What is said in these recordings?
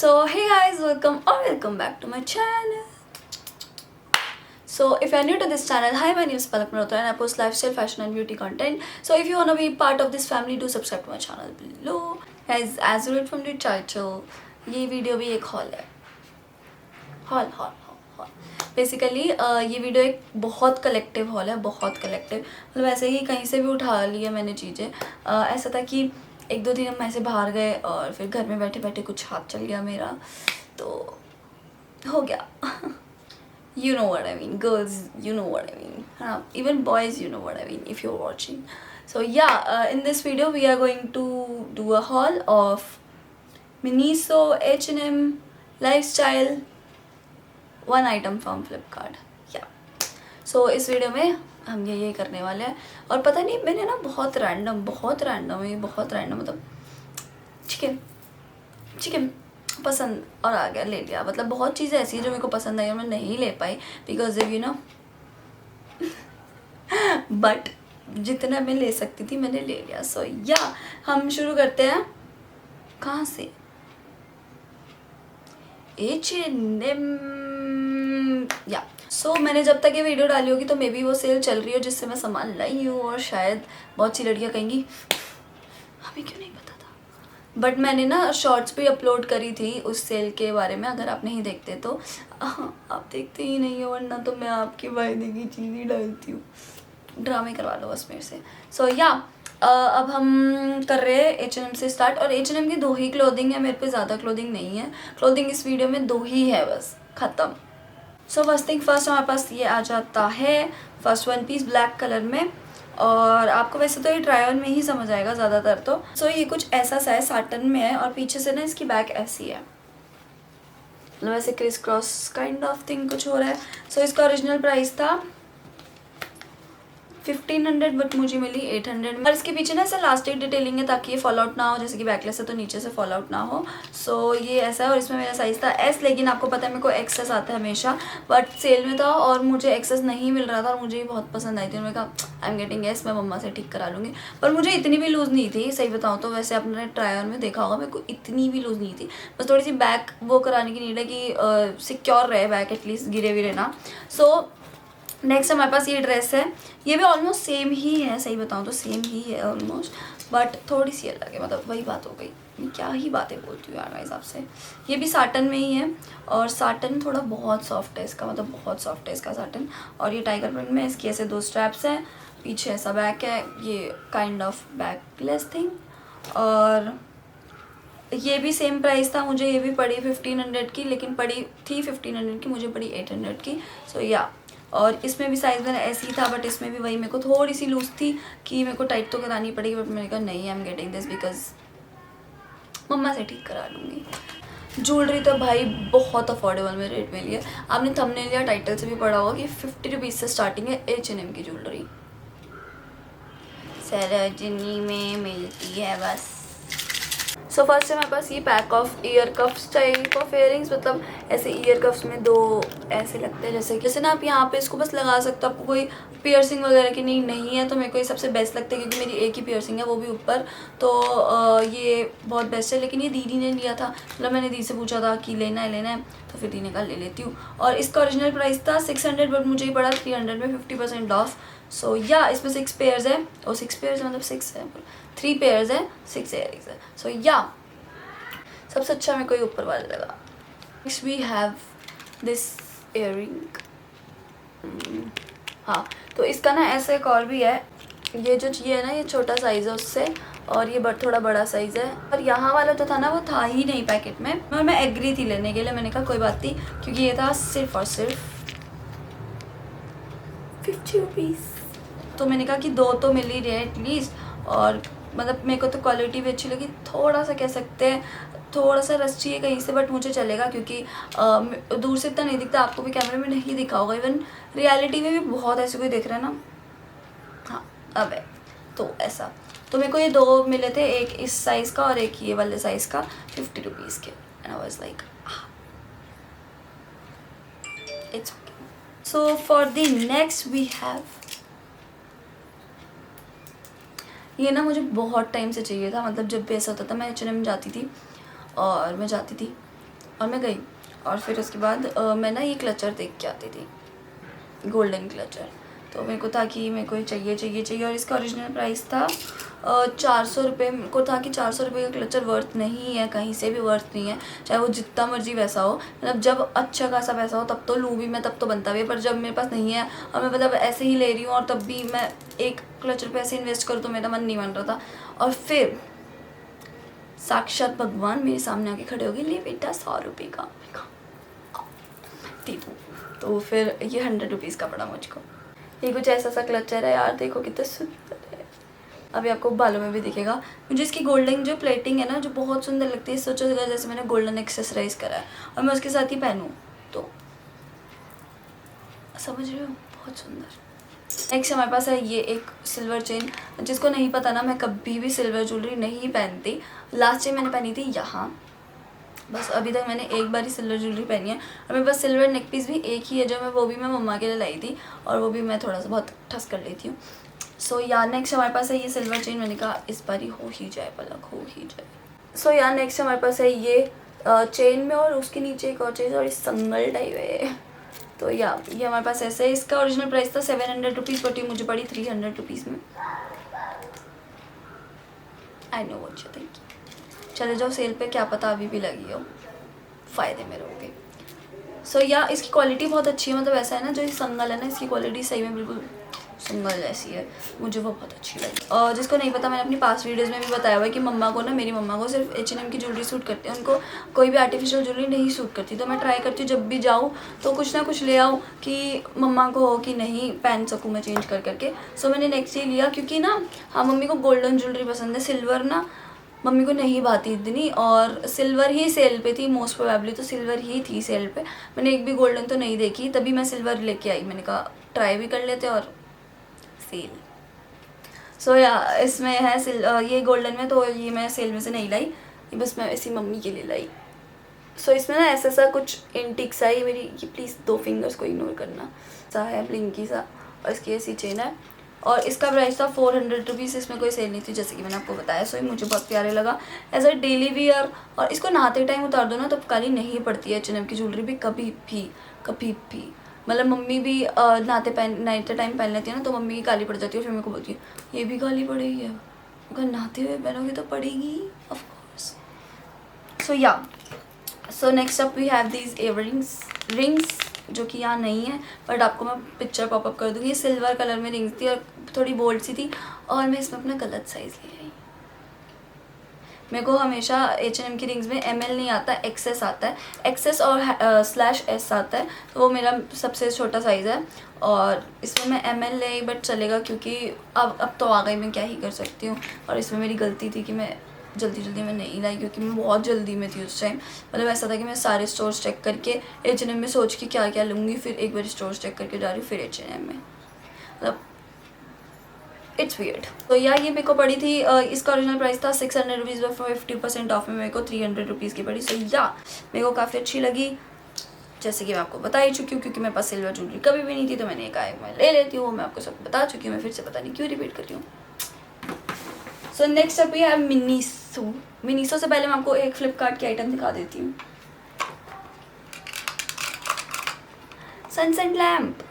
So hey guys, welcome back to my channel. So if you are new to this channel, hi, my name is Palak Malhotra and I post lifestyle, fashion and beauty content. So if you wanna be part of this family, do subscribe to my channel below. Guys, as you read from the title, ये video भी एक hall है. Hall basically ये video एक बहुत collective hall है, बहुत collective. मतलब ऐसे ही कहीं से भी उठा लिया मैंने चीज़ें. ऐसा था कि एक दो दिन हम ऐसे बाहर गए और फिर घर में बैठे बैठे कुछ हाथ चल गया मेरा, तो हो गया. You know what I mean, girls, you know what I mean, even boys, you know what I mean if you're watching. So yeah, in this video we are going to do a haul of Miniso, H&M, lifestyle, one item from Flipkart. Yeah. So इस video में हम ये करने वाले हैं. और पता नहीं मैंने ना बहुत रैंडम मतलब चिकन पसंद और आ गया, ले लिया. मतलब बहुत चीज़ें ऐसी हैं जो मेरे को पसंद आई और मैं नहीं ले पाई बिकॉज यू नो बट जितना मैं ले सकती थी मैंने ले लिया. सो या हम शुरू करते हैं. कहाँ से? H&M. या सो मैंने जब तक ये वीडियो डाली होगी तो मे बी वो सेल चल रही हो जिससे मैं सामान लाई हूँ, और शायद बहुत सी लड़कियाँ कहेंगी हमें क्यों नहीं पता था. बट मैंने ना शॉर्ट्स भी अपलोड करी थी उस सेल के बारे में. अगर आप नहीं देखते तो आप देखते ही नहीं हो, वरना तो मैं आपके वायदे की चीज़ ही डालती हूँ. ड्रामे करवा लो बस मेरे से. सो या अब हम कर रहे हैं H&M से स्टार्ट. और H&M की 2 ही क्लोथिंग है, मेरे पे ज़्यादा क्लोथिंग नहीं है. क्लोथिंग इस वीडियो में 2 ही है, बस ख़त्म. सो फर्स्ट थिंग फर्स्ट हमारे पास ये आ जाता है first one piece black colour में. और आपको वैसे तो ये ट्राई ऑन में ही समझ आएगा ज़्यादातर तो. सो ये कुछ ऐसा सा है, साटन में है और पीछे से ना इसकी बैक ऐसी है, मतलब ऐसे criss cross kind of thing कुछ हो रहा है. सो इसका ओरिजिनल प्राइस था 1500 बट मुझे मिली 800 में. और इसके पीछे ना ऐसा लास्टिक डिटेलिंग है ताकि ये फॉल आउट ना हो, जैसे कि बैकलेस है तो नीचे से फॉल आउट ना हो. सो ये ऐसा है. और इसमें मेरा साइज़ था S, लेकिन आपको पता है मेरे को एक्सेस आता है हमेशा, बट सेल में था और मुझे एक्सेस नहीं मिल रहा था और मुझे ये बहुत पसंद आई थी. मैंने कहा आई एम गेटिंग S, मैं मम्मा से ठीक करा लूँगी. पर मुझे इतनी भी लूज़ नहीं थी, सही बताऊँ तो. वैसे आपने ट्राई ऑन में देखा होगा, मेरे को इतनी भी लूज़ नहीं थी. बस थोड़ी सी बैक वो कराने की नीड है कि सिक्योर रहे बैक, एटलीस्ट गिरे विरे ना. सो नेक्स्ट हमारे पास ये ड्रेस है. ये भी ऑलमोस्ट सेम ही है, सही बताऊँ तो सेम ही है ऑलमोस्ट, बट थोड़ी सी अलग है. मतलब वही बात हो गई, मैं क्या ही बातें बोलती हूँ यार मेरे हिसाब से. ये भी साटन में ही है और साटन थोड़ा बहुत सॉफ्ट है इसका, मतलब बहुत सॉफ्ट है इसका साटन. और ये टाइगर प्रिंट में, इसकी ऐसे 2 स्ट्रैप्स हैं, पीछे ऐसा बैक है, ये काइंड ऑफ बैकलेस थिंग. और ये भी सेम प्राइस था मुझे. ये भी पड़ी 1500 की, लेकिन पड़ी थी 1500 की, मुझे पड़ी 800 की. सो या और इसमें भी साइज़ मेरा ऐसे ही था, बट इसमें भी वही मेरे को थोड़ी सी लूज़ थी कि मेरे को टाइट तो करानी पड़ेगी. बट मैंने कहा नहीं, I am getting this because मम्मा से ठीक करा लूँगी. ज्वेलरी तो भाई बहुत अफोर्डेबल में रेट में लिया. आपने थंबनेल या टाइटल से भी पढ़ा होगा कि 50 रुपीज़ से स्टार्टिंग है H&M की ज्वेलरी. सरोजिनी में मिलती है बस. सो फर्स्ट है हमारे पास ये pack of year coughs type of earrings. मतलब ऐसे ईयर कफ्स में 2 ऐसे लगते हैं, जैसे ना आप यहाँ पे इसको बस लगा सकते हो. आपको कोई पियर्सिंग वगैरह की नहीं है तो मेरे को ये सबसे बेस्ट लगता है, क्योंकि मेरी एक ही पियर्सिंग है, वो भी ऊपर. तो ये बहुत बेस्ट है. लेकिन ये दीदी ने लिया था, मतलब मैंने दीदी से पूछा था कि लेना है तो फिर दीदी ने कहा ले लेती हूँ. और इसका ओरिजिनल प्राइस था 600, बट मुझे ही पड़ा 300 में 50% ऑफ. सो या इसमें 6 पेयर्स है, और 6 पेयर्स मतलब 6 है, 3 पेयर्स है, 6 इयरिंग्स है. सो या सबसे अच्छा मेरे को ये ऊपर वाला लगा. Next we have this earring. हाँ, तो इसका ना ऐसे एक और भी है. ये जो ये है ना, ये छोटा साइज़ है उससे, और ये थोड़ा बड़ा साइज़ है. और यहाँ वाला तो था ना, वो था ही नहीं पैकेट में. और मैं एग्री थी लेने के लिए. मैंने कहा कोई बात नहीं, क्योंकि ये था सिर्फ और सिर्फ 50 रुपीज़. तो मैंने कहा कि 2 तो मिल ही रहे एटलीस्ट. और मतलब मेरे को तो क्वालिटी भी अच्छी लगी. थोड़ा सा कह सकते हैं, थोड़ा सा रस्टी है कहीं से, बट मुझे चलेगा क्योंकि दूर से इतना नहीं दिखता. आपको भी कैमरे में नहीं दिखा होगा, इवन रियलिटी में भी बहुत ऐसे कोई देख रहा है ना. हाँ अब है तो ऐसा. तो मेरे को ये 2 मिले थे, एक इस साइज़ का और एक ये वाले साइज़ का, 50 रुपीज़ के. And I was like it's okay. So for the next we have, ये ना मुझे बहुत टाइम से चाहिए था. मतलब जब भी ऐसा होता था, मैं H&M जाती थी और मैं जाती थी और मैं गई और फिर उसके बाद मैं ना ये क्लचर देख के आती थी, गोल्डन क्लचर। तो मेरे को था कि मेरे को ये चाहिए और इसका ओरिजिनल प्राइस था 400 रुपये। मेरे को था कि 400 रुपये का क्लचर वर्थ नहीं है, कहीं से भी वर्थ नहीं है, चाहे वो जितना मर्जी वैसा हो। मतलब जब अच्छा खासा पैसा हो तब तो लूँ भी मैं, तब तो बनता भी है। पर जब मेरे पास नहीं है और मैं मतलब ऐसे ही ले रही हूँ और तब भी मैं एक क्लचर पे ऐसे इन्वेस्ट करूँ तो मेरा मन नहीं मान रहा था। और फिर साक्षात भगवान मेरे सामने आके खड़े हो गए, ले बेटा 100 रुपये का दे दूँ। तो फिर ये 100 रुपीज़ का पड़ा मुझको। ये कुछ ऐसा सा क्लचर है यार, देखो कितना सुंदर है। अभी आपको बालों में भी दिखेगा। मुझे इसकी गोल्डन जो प्लेटिंग है ना, जो बहुत सुंदर लगती है। सोचो जैसे मैंने गोल्डन एक्सेसराइज करा है और मैं उसके साथ ही पहनूँ तो समझ रहे हो, बहुत सुंदर। नेक्स्ट हमारे पास है ये एक सिल्वर चेन। जिसको नहीं पता ना, मैं कभी भी सिल्वर ज्वेलरी नहीं पहनती। लास्ट टाइम मैंने पहनी थी यहाँ, बस अभी तक मैंने एक बार ही सिल्वर ज्वेलरी पहनी है। और मेरे पास सिल्वर नेक पीस भी एक ही है, जो वो भी मैं मम्मा के लिए लाई थी और वो भी मैं थोड़ा सा बहुत ठस कर लेती हूँ। सो यार नेक्स्ट हमारे पास है ये सिल्वर चेन। मैंने कहा इस बार ही हो ही जाए, पलक हो ही जाए। सो यार नेक्स्ट हमारे पास है ये चेन में और उसके नीचे एक और चीज़ और संगल टाइप है। तो ये हमारे पास ऐसे है। इसका ओरिजिनल प्राइस था 700 रुपीज़, बट ये मुझे पड़ी 300 रुपीज़ में। I know what you think. चले जाओ सेल पे, क्या पता अभी भी लगी हो, फ़ायदे में रहोगे। सो या इसकी क्वालिटी बहुत अच्छी है। मतलब ऐसा है ना, जो ये संगल है ना, इसकी क्वालिटी सही में बिल्कुल संगल जैसी है। मुझे वो बहुत अच्छी लगी। और जिसको नहीं पता, मैंने अपनी पास्ट वीडियोज़ में भी बताया हुआ है कि मम्मा को ना, मेरी मम्मा को सिर्फ H&M की ज्वेलरी सूट करती है, उनको कोई भी आर्टिफिशियल ज्वेलरी नहीं सूट करती। तो मैं ट्राई करती हूँ जब भी जाऊँ तो कुछ ना कुछ ले आऊँ कि मम्मा को हो कि नहीं पहन सकूँ मैं चेंज कर करके। सो मैंने नेक्स्ट ये लिया क्योंकि ना, हाँ मम्मी को गोल्डन ज्वेलरी पसंद है, सिल्वर ना मम्मी को नहीं भाती इतनी। और सिल्वर ही सेल पे थी मोस्ट प्रोबेबली, तो सिल्वर ही थी सेल पे। मैंने एक भी गोल्डन तो नहीं देखी, तभी मैं सिल्वर लेके आई। मैंने कहा ट्राई भी कर लेते और सेल। सो या इसमें है ये गोल्डन में, तो ये मैं सेल में से नहीं लाई, ये बस मैं ऐसी मम्मी के लिए लाई। सो इसमें ना ऐसा सा कुछ इंटिक सा, ये मेरी ये प्लीज़ 2 फिंगर्स को इग्नोर करना सा है, ब्लिंकी सा। और इसकी ऐसी चेन है और इसका प्राइस था 400 रुपीज़। इसमें कोई सेल नहीं थी जैसे कि मैंने आपको बताया। सो ये मुझे बहुत प्यारे लगा एज अ डेली वियर। और इसको नहाते टाइम उतार दो ना तब काली नहीं पड़ती है H&M की ज्वेलरी भी, कभी भी। मतलब मम्मी भी नहाते टाइम पहन लेती है ना, तो मम्मी की काली पड़ जाती है। फिर मेरे को बोलती है ये भी काली पड़ेगी है, अगर नहाते हुए पहनोगे तो पड़ेगी of course. So yeah so next up we have these rings जो कि यहाँ नहीं है, बट आपको मैं पिक्चर पॉपअप कर दूँगी। सिल्वर कलर में रिंग्स थी और थोड़ी बोल्ड सी थी और मैं इसमें अपना गलत साइज़ ले आई। मेरे को हमेशा H&M की रिंग्स में ML नहीं आता, XS आता है। XS और /S आता है, तो वो मेरा सबसे छोटा साइज़ है। और इसमें मैं ML ले, बट चलेगा क्योंकि अब तो आ गई, मैं क्या ही कर सकती हूँ। और इसमें मेरी गलती थी कि मैं जल्दी में नहीं लाई, क्योंकि मैं बहुत जल्दी में थी उस टाइम। मतलब ऐसा था कि मैं सारे स्टोर्स चेक करके H&M में सोच के क्या क्या लूँगी, फिर एक बार स्टोर्स चेक करके जा रही हूँ, फिर H&M में। मतलब इट्स वियर्ड। तो यार ये मेरे को पड़ी थी, इसका ओरिजिनल प्राइस था 600 रुपीज़, 50% ऑफ में मेरे को 300 रुपीज़ की पड़ी। सो या मेरे को काफ़ी अच्छी लगी, जैसे कि मैं आपको बता ही चुकी हूँ, क्योंकि मेरे पास सिल्वर ज्वेलरी कभी भी नहीं थी, तो मैंने एक आए मैं ले लेती हूँ। मैं आपको सब बता चुकी हूँ, मैं फिर से पता नहीं क्यों रिपीट कर रही हूँ। सो नेक्स्ट अप है मिनीसो से पहले मैं आपको एक फ्लिपकार्ट की आइटम दिखा देती हूँ। Sunset lamp.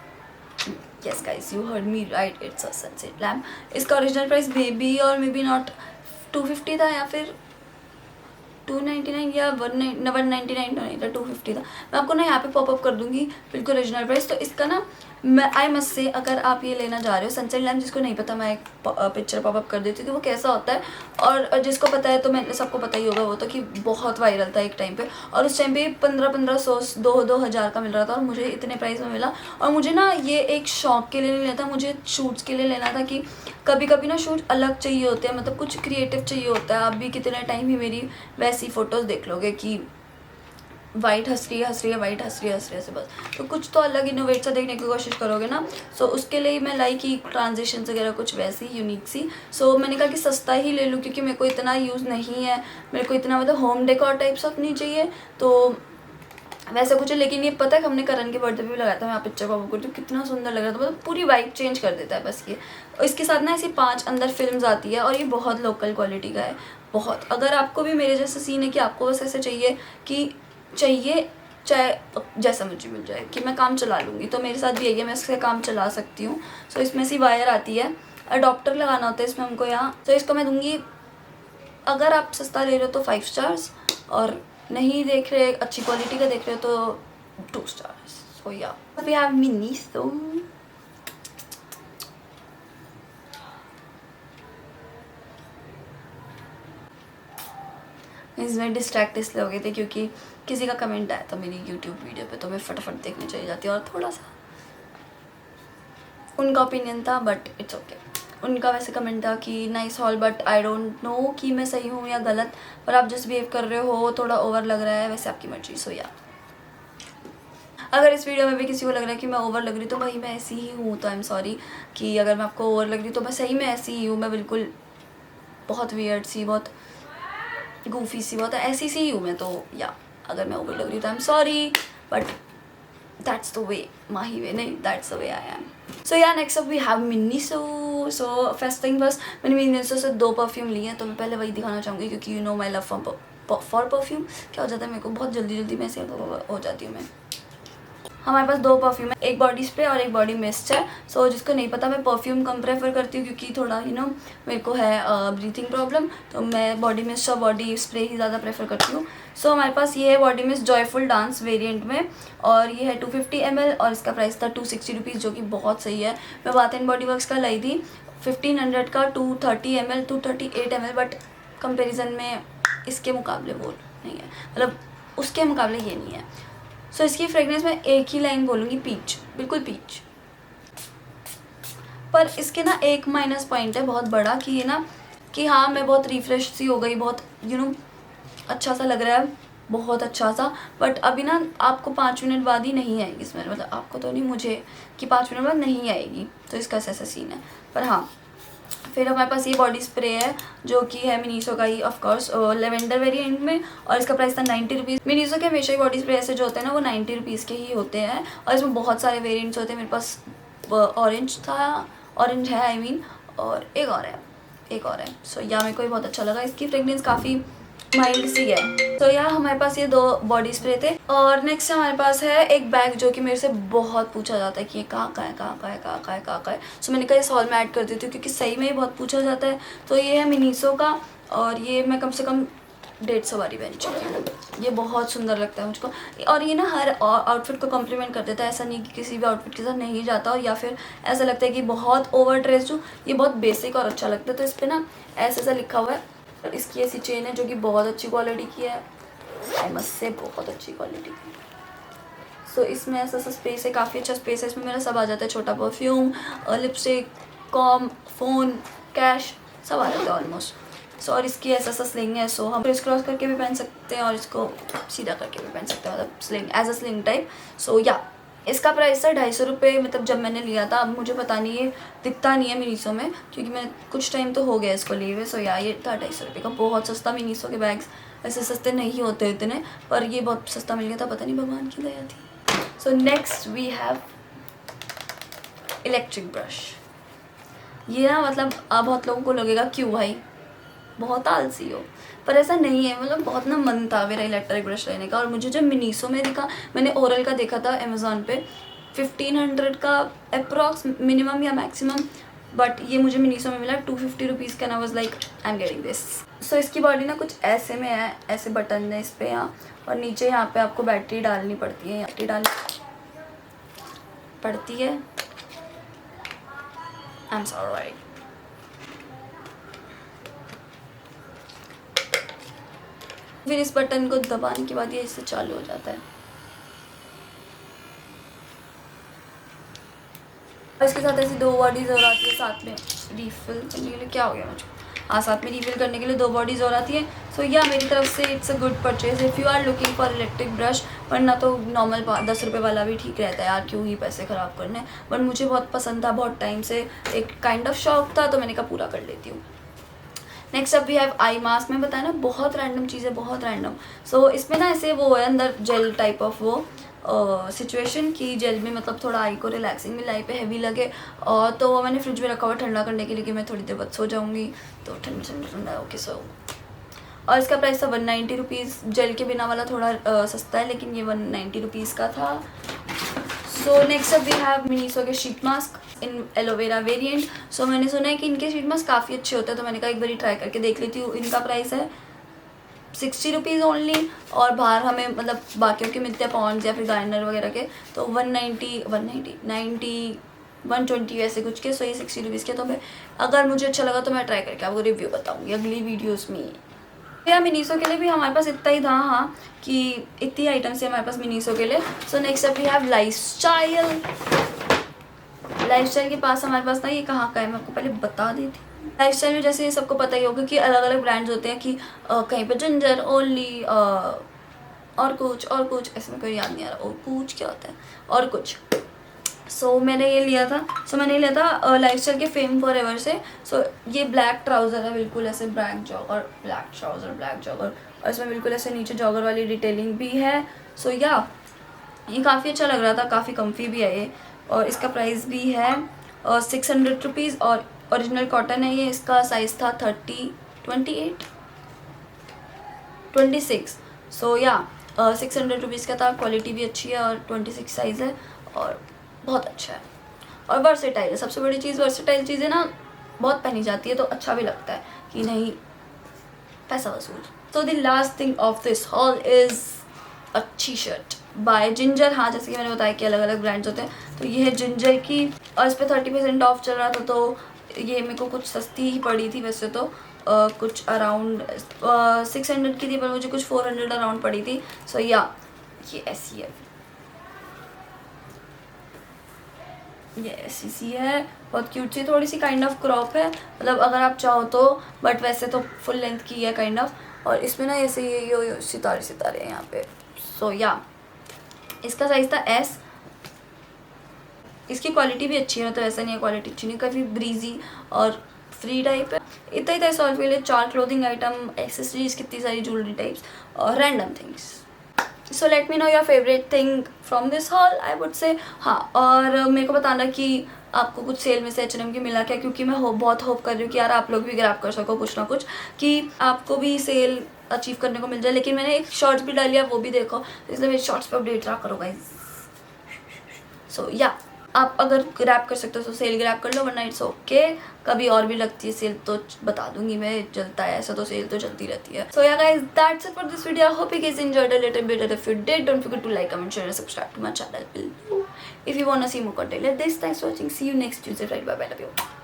Yes guys, you heard me right, it's a sunset lamp. इसका ओरिजिनल प्राइस मे बी और मे बी नॉट 250 था या फिर 299 या 199 नहीं था, 250 था। मैं आपको ना यहाँ पे पॉपअप कर दूँगी बिल्कुल ओरिजिनल प्राइस। तो इसका ना मैं आई मस्ट से, अगर आप ये लेना जा रहे हो सनसेट लैम्प, जिसको नहीं पता मैं एक पिक्चर पॉपअप कर देती हूँ कि वो कैसा होता है। और जिसको पता है तो मैंने सबको पता ही होगा, वो तो कि बहुत वायरल था एक टाइम पे। और उस टाइम पे 1500 2,000 का मिल रहा था और मुझे इतने प्राइस में मिला। और मुझे ना ये एक शौक के लिए नहीं लेना था, मुझे शूट्स के लिए लेना था कि कभी कभी ना शूट अलग चाहिए होते हैं, मतलब कुछ क्रिएटिव चाहिए होता है। आप भी कितने टाइम ही मेरी वैसी फ़ोटोज़ देख लोगे कि वाइट हंस रही है, वाइट हंस रही है से बस। तो कुछ तो अलग इनोवेट सा देखने की कोशिश करोगे ना। सो उसके लिए मैं लाई कि ट्रांजिशन वगैरह कुछ वैसी यूनिक सी। सो मैंने कहा कि सस्ता ही ले लूँ, क्योंकि मेरे को इतना यूज़ नहीं है, मेरे को इतना मतलब होम डेकोर टाइप्स ऑफ नहीं चाहिए, तो वैसा कुछ है। लेकिन ये पता है हमने करण के बर्थडे पे भी लगाया था, मैं आप पिक्चर पॉपअप करती हूँ, कितना सुंदर लग रहा था। मतलब पूरी वाइब चेंज कर देता है बस ये। इसके साथ ना ऐसी 5 अंदर फिल्म्स आती है और ये बहुत लोकल क्वालिटी का है, बहुत। अगर आपको भी मेरे जैसा सीन है कि आपको बस ऐसे चाहिए कि चाहिए, चाहे जैसा मुझे मिल जाए, कि मैं काम चला लूँगी। तो मेरे साथ भी यही है, मैं इससे काम चला सकती हूँ। सो इसमें से वायर आती है, अडॉप्टर लगाना होता है इसमें हमको यहाँ। तो इसको मैं दूँगी, अगर आप सस्ता ले रहे हो तो 5 स्टार्स, और नहीं देख रहे, अच्छी क्वालिटी का देख रहे हो तो 2 स्टार्स। सो या वी हैव मिनीसो। इसमें डिस्ट्रैक्ट इसलिए हो गए थे क्योंकि किसी का कमेंट आया था मेरी यूट्यूब वीडियो पे, तो मैं फटाफट देखने चली जाती और थोड़ा सा उनका ओपिनियन था, बट इट्स ओके। उनका वैसे कमेंट था कि nice hall, but I don't know कि मैं सही हूँ या गलत, पर आप जिस बिहेव कर रहे हो थोड़ा ओवर लग रहा है, वैसे आपकी मर्जी। सो या अगर इस वीडियो में भी किसी को लग रहा है कि मैं ओवर लग रही हूँ तो भाई मैं ऐसी ही हूँ, तो आई एम सॉरी कि अगर मैं आपको ओवर लग रही हूँ तो मैं सही में ऐसी ही हूँ। मैं बिल्कुल बहुत वियर्ड सी, बहुत गूफी सी, बहुत ऐसी सी ही हूँ मैं। तो या अगर मैं ओवर लग रही हूँ तो I am sorry, but that's the way, माही वे नहीं, that's the way I am. So yeah next up we have Miniso. So first thing बस मैंने मिनीसो से 2 परफ्यूम लिए हैं, तो मैं पहले वही दिखाना चाहूँगी क्योंकि you know my love for perfume. क्या हो जाता है मेरे को, बहुत जल्दी जल्दी में ऐसे हो जाती हूँ मैं। हमारे पास 2 परफ्यूम है, एक बॉडी स्प्रे और एक बॉडी मिस्ट है। सो जिसको नहीं पता, मैं परफ्यूम कम प्रेफर करती हूँ क्योंकि थोड़ा मेरे को है ब्रीथिंग प्रॉब्लम, तो मैं बॉडी मिस्ट और बॉडी स्प्रे ही ज़्यादा प्रेफर करती हूँ। सो हमारे पास ये है body mist joyful dance variant में, और ये है 250 ml और इसका प्राइस था 260 रुपीज़, जो कि बहुत सही है। मैं बात एंड बॉडी वर्क्स का लाई थी 1500 का 230 ml 238 ml, बट कंपेरिजन में इसके मुकाबले वो नहीं है, मतलब उसके मुकाबले ये नहीं है। सो इसकी फ्रेगनेंस मैं एक ही लाइन बोलूँगी, पीच, बिल्कुल पीच। पर इसके ना एक माइनस पॉइंट है बहुत बड़ा, कि ये ना कि हाँ मैं बहुत रिफ्रेश सी हो गई, बहुत अच्छा सा लग रहा है, बहुत अच्छा सा, बट अभी ना आपको 5 मिनट बाद ही नहीं आएगी स्मेल, मतलब आपको तो नहीं, मुझे, कि 5 मिनट बाद नहीं आएगी। तो इसका ऐसा सीन है। पर हाँ, फिर हमारे पास ये बॉडी स्प्रे है जो कि है मिनीसो का ही, ऑफकोर्स लेवेंडर वेरिएंट में, और इसका प्राइस था 90 रुपीज़। मिनीसो के हमेशा ही बॉडी स्प्रे ऐसे जो होते हैं ना वो 90 रुपीज़ के ही होते हैं, और इसमें बहुत सारे वेरिएंट्स होते हैं। मेरे पास ऑरेंज था, ऑरेंज है आई मीन, और एक और है। सो या मेरे को भी बहुत अच्छा लगा, इसकी फ्रेगनेंस काफ़ी माइल्ड सी है। तो यार हमारे पास ये 2 बॉडी स्प्रे थे, और नेक्स्ट हमारे पास है एक बैग जो कि मेरे से बहुत पूछा जाता है कि ये कहाँ है। सो मैंने कहा इस हॉल में ऐड कर देती हूँ क्योंकि सही में ही बहुत पूछा जाता है। तो ये है मिनीसो का, और ये मैं कम से कम 150 बारी पहन चुकी हूँ। ये बहुत सुंदर लगता है मुझको, और ये ना हर आउटफिट को कम्प्लीमेंट कर देता है। ऐसा नहीं कि किसी भी आउटफिट के साथ नहीं जाता, और या फिर ऐसा लगता है कि बहुत ओवर ड्रेस्ड हूँ। ये बहुत बेसिक और अच्छा लगता है। तो इस पर ना ऐसा लिखा हुआ है, और इसकी ऐसी चेन है जो कि बहुत अच्छी क्वालिटी की है, आई मस्ट से बहुत अच्छी क्वालिटी की। सो इसमें ऐसा स्पेस है, काफ़ी अच्छा स्पेस है। इसमें मेरा सब आ जाता है, छोटा perfume, lipstick, com, phone, cash, सब आ जाता है ऑलमोस्ट। सो और इसकी ऐसा स्लिंग है, सो हम क्रिस क्रॉस करके भी पहन सकते हैं और इसको सीधा करके भी पहन सकते हैं, मतलब sling as a sling type. So yeah इसका प्राइस था 250 रुपये, मतलब जब मैंने लिया था। अब मुझे पता नहीं, ये दिखता नहीं है मिनीसो में क्योंकि मैं कुछ टाइम तो हो गया इसको लिए हुए। सो या ये था 250 रुपये का, बहुत सस्ता। मिनीसो के बैग्स ऐसे सस्ते नहीं होते इतने, पर ये बहुत सस्ता मिल गया था, पता नहीं भगवान की दया थी। So next we have electric brush. ये ना मतलब बहुत लोगों को लगेगा क्यों भाई बहुत आलसी हो, पर ऐसा नहीं है। मतलब बहुत ना मन था मेरा इलेक्ट्रिक ब्रश लेने का, और मुझे जब मिनीसो में दिखा, मैंने ओरल का देखा था अमेज़ॉन पे 1500 का अप्रॉक्स मिनिमम या मैक्सिमम, बट ये मुझे मिनीसो में मिला 250 रुपीज़ का। I was like I am getting this. So इसकी बॉडी ना कुछ ऐसे में है, ऐसे बटन है इस पर यहाँ, और नीचे यहाँ पे आपको बैटरी डालनी पड़ती है, बैटरी डालनी पड़ती है। आई एम सॉरी। फिर इस बटन को दबाने के बाद ये इससे चालू हो जाता है। और इसके साथ ऐसी 2 बॉडीज़ और आती है साथ में रीफिल करने के लिए। क्या हो गया मुझे, हाँ साथ में रीफिल करने के लिए 2 बॉडीज़ और आती है। सो या मेरी तरफ से it's a good purchase if you are looking for electric brush. वरना तो नॉर्मल 10 रुपये वाला भी ठीक रहता है यार, क्यों ही पैसे ख़राब करने। बट मुझे बहुत पसंद था, बहुत टाइम से एक काइंड ऑफ शौक था, तो मैंने कहा पूरा कर लेती हूँ। नेक्स्ट अब वी हैव आई मास्क। मैं बताया ना बहुत रैंडम चीज़ें, बहुत रैंडम। सो इसमें ना ऐसे वो है अंदर जेल टाइप ऑफ वो सिचुएशन की जेल में, मतलब थोड़ा आई को रिलैक्सिंग मिले, आई पे हैवी लगे। और तो वो मैंने फ्रिज में रखा हुआ ठंडा करने के लिए कि मैं थोड़ी देर बाद सो जाऊँगी, तो ठंडा ठंडा ठंडा ओके सो। और इसका प्राइस था 190 रुपीज़। जेल के बिना वाला थोड़ा सस्ता है, लेकिन ये 190 रुपीज़ का था। So next up we have Miniso के sheet mask in aloe vera variant. So मैंने सुना है कि इनके शीट मास्क काफ़ी अच्छे होते हैं, तो मैंने कहा एक बार ट्राई करके देख लेती हूँ। इनका प्राइस है 60 रुपीज़ ओनली, और बाहर हमें मतलब बाकियों के मिलते हैं पॉन्ड्स या फिर गार्नियर वगैरह के, तो 120 ऐसे कुछ के। सो ये 60 रुपीज़ के। तो मैं अगर मुझे अच्छा लगा तो मैं ट्राई करके आपको रिव्यू बताऊँगी अगली वीडियोज़ में। या मिनीसो के लिए भी हमारे पास इतना ही था, हाँ, कि इतनी आइटम्स है हमारे पास मिनीसो के लिए। So next up we have Lifestyle. Lifestyle के पास हमारे पास ना, ये कहाँ का है मैं आपको पहले बता देती हूँ। लाइफस्टाइल में जैसे सबको पता ही होगा कि अलग अलग ब्रांड्स होते हैं, कि कहीं पे जिंजर ओनली और कुछ ऐसे में कोई याद नहीं आ रहा, और कुछ क्या होता है और कुछ। सो मैंने ये लिया था लाइफस्टाइल के फेम फॉर एवर से। सो ये ब्लैक ट्राउज़र है, बिल्कुल ऐसे ब्लैक जॉगर, ब्लैक जॉगर, और इसमें बिल्कुल ऐसे नीचे जॉगर वाली डिटेलिंग भी है। सो या ये काफ़ी अच्छा लग रहा था, काफ़ी कम्फी भी है ये, और इसका प्राइस भी है 600 रुपीज़, और ओरिजिनल कॉटन है ये। इसका साइज़ था 26। सो या 600 रुपीज़ का था। क्वालिटी भी अच्छी है, और 26 साइज़ है, और बहुत अच्छा है, और वर्सेटाइल है। सबसे बड़ी चीज़, वर्सेटाइल चीज़ें ना बहुत पहनी जाती है, तो अच्छा भी लगता है कि नहीं, पैसा वसूल। तो the last thing of this hall is अच्छी शर्ट बाय जिंजर। हाँ, जैसे कि मैंने बताया कि अलग अलग ब्रांड्स होते हैं, तो ये है जिंजर की, और इस पर 30% ऑफ चल रहा था, तो ये मेरे को कुछ सस्ती ही पड़ी थी वैसे तो। कुछ अराउंड 600 की थी, पर मुझे कुछ 400 अराउंड पड़ी थी। सो या ये ऐसी है, ये ऐसी सी है, बहुत क्यूट सी, थोड़ी सी काइंड ऑफ क्रॉप है, मतलब अगर आप चाहो तो, बट वैसे तो फुल लेंथ की है काइंड ऑफ। और इसमें ना ऐसे ये सितारे हैं यहाँ पे। सो या इसका साइज़ था S। इसकी क्वालिटी भी अच्छी है, मतलब ऐसा नहीं है क्वालिटी अच्छी नहीं, काफ़ी ब्रीजी और फ्री टाइप है। इतना ही था इस के लिए। 4 क्लोथिंग आइटम, एक्सेसरीज, कितनी सारी ज्वेलरी टाइप्स और random things. So let me know your favourite thing from this hall, I would say. हाँ, और मेरे को बताना कि आपको कुछ सेल में से H&M की मिला क्या, क्योंकि मैं बहुत होप कर रही हूँ कि यार आप लोग भी ग्रैब कर सको कुछ ना कुछ, कि आपको भी सेल अचीव करने को मिल जाए। लेकिन मैंने एक शॉर्ट्स भी डाली है, वो भी देखो, इसलिए मेरे शॉर्ट्स पे अपडेट रहा करो गाइस। सो या आप अगर ग्रैब कर सकते हो तो सेल ग्रैब कर लो, वरना इट्स ओके। कभी और भी लगती है सेल तो बता दूंगी मैं, चलता है ऐसा, तो सेल तो चलती रहती है। So yeah guys, that's it for this video. I hope you guys enjoyed a little bit. If you did, don't forget to like, comment, share and subscribe to my channel below if you want to see more content like this. Thanks for watching. See you next Tuesday. Right, bye bye, love you.